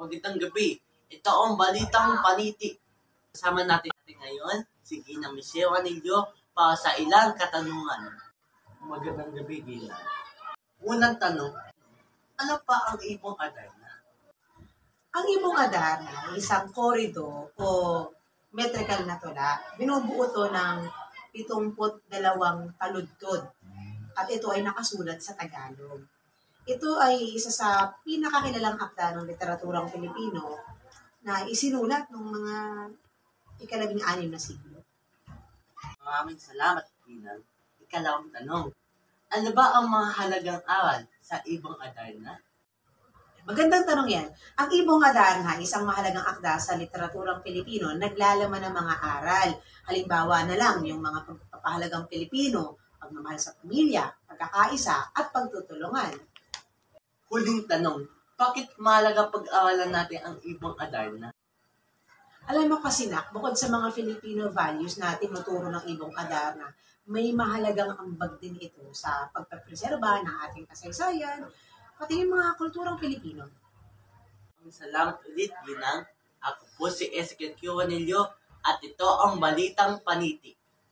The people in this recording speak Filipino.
Magandang gabi. Ito ang Balitang Paniti. Kasama natin ngayon si Gina Michelle Anillo para sa ilang katanungan. Magandang gabi, Gina. Unang tanong, ano pa ang ibong Adarna? Ang ibong Adarna ay isang korido o metrical na tula. Binubuo ito ng 72 taludtod at ito ay nakasulat sa Tagalog. Ito ay isa sa pinakakilalang akda ng literaturang Pilipino na isinulat ng mga ika-16 na siglo. Maraming salamat, Gina. Ikalawang tanong, ano ba ang mga halagang aral sa ibong Adarna? Magandang tanong yan. Ang Ibong Adarna, isang mahalagang akda sa literaturang Pilipino, naglalaman ng mga aral. Halimbawa na lang yung mga pagpapahalagang Pilipino, pagmamahal sa pamilya, pagkakaisa, at pagtutulungan. Huling tanong, bakit mahalaga pag-aralan natin ang ibong Adarna? Alam mo kasi bukod sa mga Filipino values na tinuturo ng Ibong Adarna, may mahalagang ambag din ito sa pagpapreserba ng ating kasaysayan, pati yung mga kulturang Pilipino. Salamat ulit, Ginang. Ako po si Ezekiel Q. Anillo at ito ang Balitang Paniti.